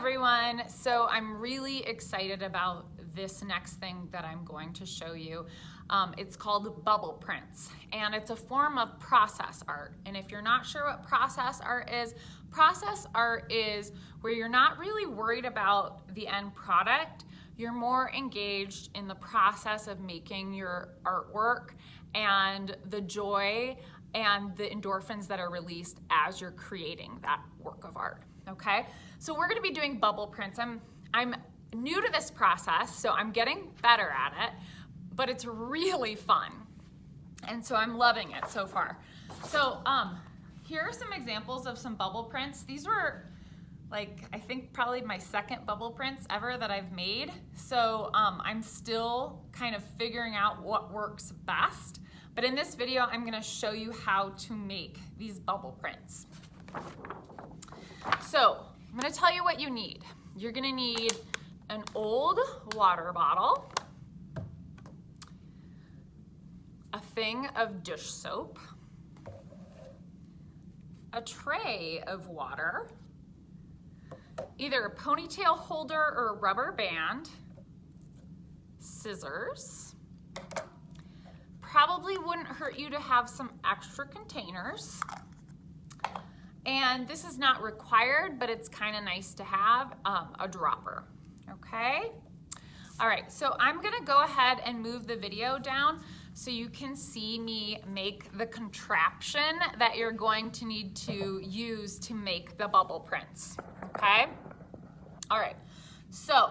everyone. So I'm really excited about this next thing that I'm going to show you. It's called bubble prints, and it's a form of process art. And if you're not sure what process art is where you're not really worried about the end product. You're more engaged in the process of making your artwork and the joy and the endorphins that are released as you're creating that work of art, okay? So we're gonna be doing bubble prints. I'm new to this process, so I'm getting better at it, but it's really fun. And so I'm loving it so far. So here are some examples of some bubble prints. These were I think probably my second bubble prints ever that I've made. So I'm still kind of figuring out what works best. But in this video, I'm gonna show you how to make these bubble prints. So I'm gonna tell you what you need. You're gonna need an old water bottle, a thing of dish soap, a tray of water, either a ponytail holder or a rubber band, scissors. Probably wouldn't hurt you to have some extra containers. And this is not required, but it's kind of nice to have a dropper, okay? All right, so I'm gonna go ahead and move the video down so you can see me make the contraption that you're going to need to use to make the bubble prints, okay? All right, so,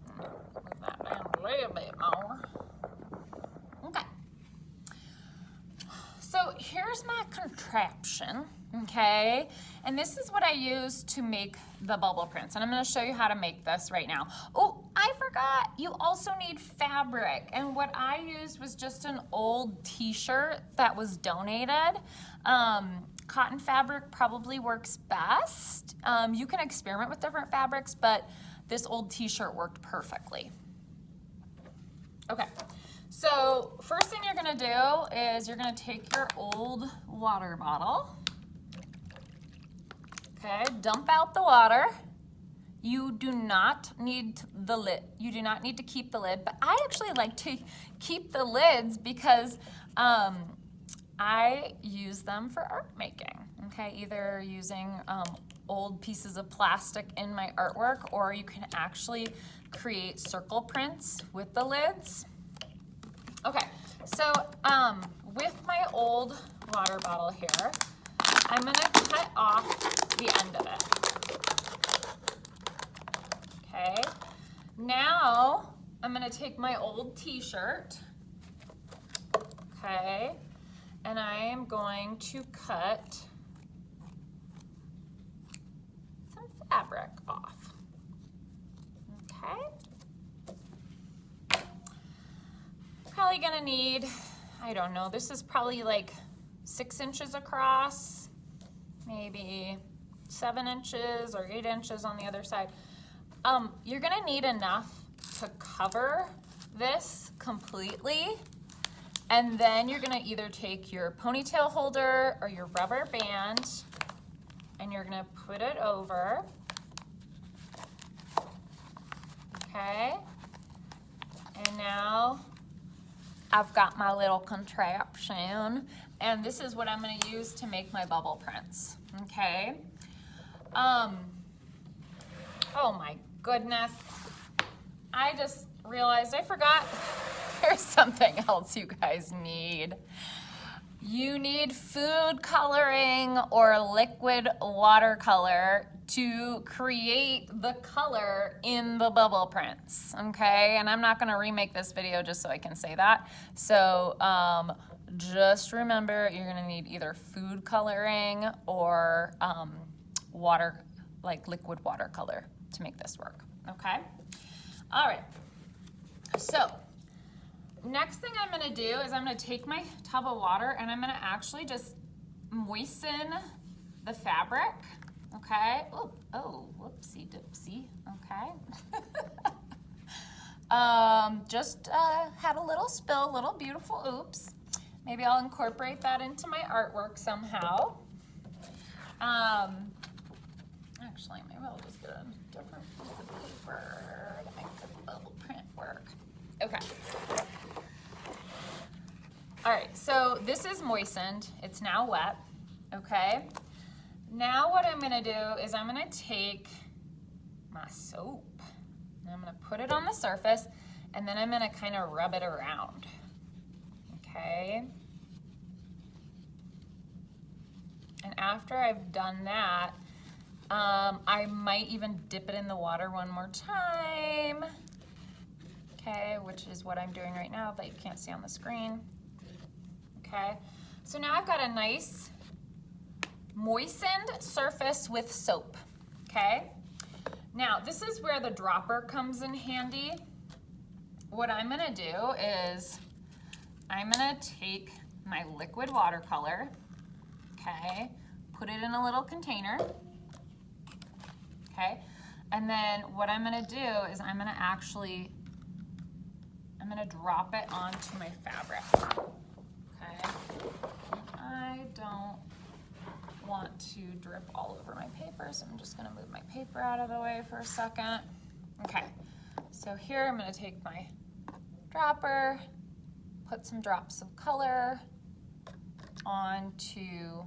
move that down a little bit more. Okay. So here's my contraption, okay? And this is what I use to make the bubble prints. And I'm gonna show you how to make this right now. Oh, I forgot, you also need fabric. And what I used was just an old t-shirt that was donated. Cotton fabric probably works best. You can experiment with different fabrics, but this old t-shirt worked perfectly. Okay. So first thing you're gonna do is you're gonna take your old water bottle, okay, dump out the water. You do not need the lid. You do not need to keep the lid, but I actually like to keep the lids because I use them for art making, okay, either using old pieces of plastic in my artwork, or you can actually create circle prints with the lids. Okay, so with my old water bottle here, I'm gonna cut off the end of it. Okay, now I'm gonna take my old t-shirt, okay, and I am going to cut some fabric off, okay? Probably gonna need, I don't know, this is probably like 6 inches across, maybe 7 inches or 8 inches on the other side. You're gonna need enough to cover this completely, and then you're gonna either take your ponytail holder or your rubber band and you're gonna put it over, okay? And now I've got my little contraption, and this is what I'm gonna use to make my bubble prints, okay? Oh my goodness. I just realized I forgot there's something else you guys need. You need food coloring or liquid watercolor to create the color in the bubble prints, okay? And I'm not gonna remake this video just so I can say that. So just remember, you're gonna need either food coloring or water, like liquid watercolor to make this work, okay? All right, so next thing I'm gonna do is I'm gonna take my tub of water and I'm gonna actually just moisten the fabric, okay? Oh, whoopsie doopsie, okay? Just had a little spill, little beautiful oops. Maybe I'll incorporate that into my artwork somehow. Actually, maybe I'll just get a different piece of paper to make the bubble print work. Okay. All right, so this is moistened. It's now wet, okay? Now what I'm gonna do is I'm gonna take my soap and I'm gonna put it on the surface and then I'm gonna kind of rub it around, okay? And after I've done that, I might even dip it in the water one more time, okay, which is what I'm doing right now that you can't see on the screen, okay? So now I've got a nice moistened surface with soap, okay? Now, this is where the dropper comes in handy. What I'm gonna do is I'm gonna take my liquid watercolor, okay, put it in a little container, okay, and then what I'm gonna do is I'm gonna drop it onto my fabric, okay. I don't want to drip all over my paper, so I'm just gonna move my paper out of the way for a second. Okay, so here I'm gonna take my dropper, put some drops of color onto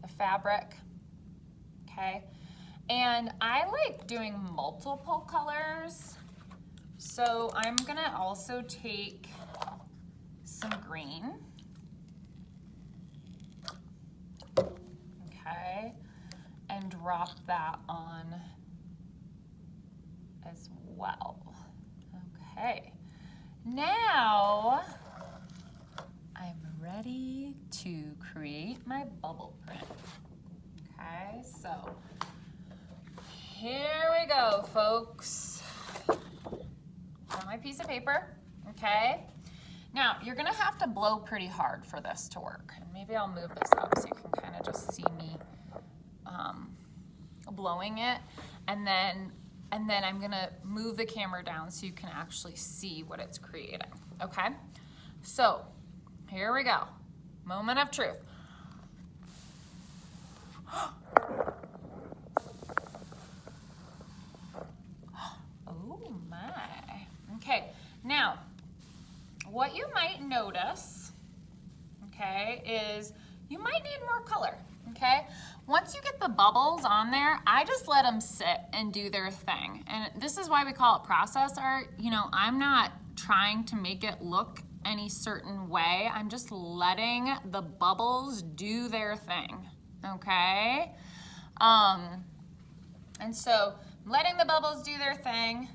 the fabric, okay? And I like doing multiple colors, so I'm gonna also take some green, okay, and drop that on as well. Okay, now I'm ready to create my bubble print. Okay, so here we go, folks. Got my piece of paper, okay? Now, you're gonna have to blow pretty hard for this to work. And maybe I'll move this up so you can kind of just see me blowing it. And then I'm gonna move the camera down so you can actually see what it's creating, okay? So, here we go. Moment of truth. Oh my. Okay, now, what you might notice, okay, is you might need more color, okay? Once you get the bubbles on there, I just let them sit and do their thing. And this is why we call it process art. You know, I'm not trying to make it look any certain way. I'm just letting the bubbles do their thing, okay? And so letting the bubbles do their thing.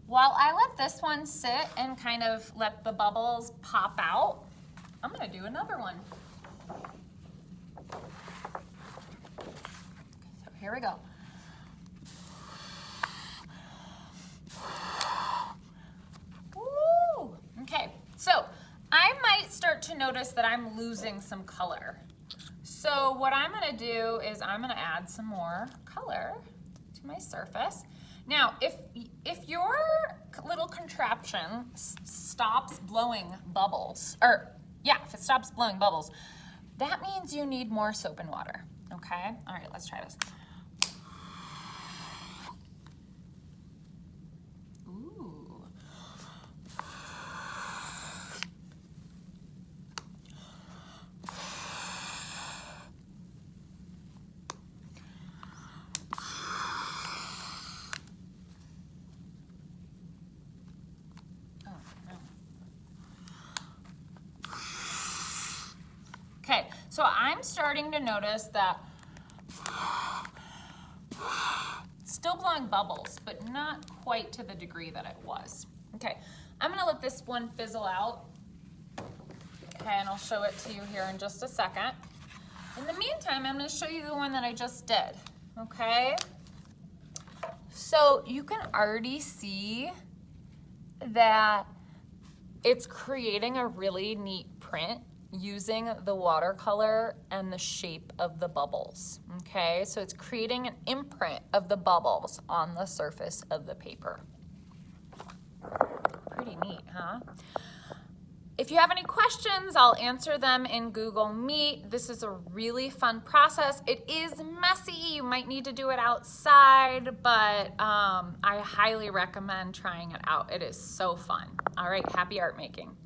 While I let this one sit and kind of let the bubbles pop out, I'm gonna do another one. So here we go. Woo! Okay, so I might start to notice that I'm losing some color. So what I'm gonna do is I'm gonna add some more color to my surface. Now, if your little contraption stops blowing bubbles, if it stops blowing bubbles, that means you need more soap and water, okay? All right, let's try this. Ooh. Okay, so I'm starting to notice that it's still blowing bubbles, but not quite to the degree that it was. Okay, I'm gonna let this one fizzle out. Okay, and I'll show it to you here in just a second. In the meantime, I'm gonna show you the one that I just did, okay? So you can already see that it's creating a really neat print using the watercolor and the shape of the bubbles, okay? So it's creating an imprint of the bubbles on the surface of the paper. Pretty neat, huh? If you have any questions, I'll answer them in Google Meet. This is a really fun process. It is messy. You might need to do it outside, but I highly recommend trying it out. It is so fun. All right, happy art making.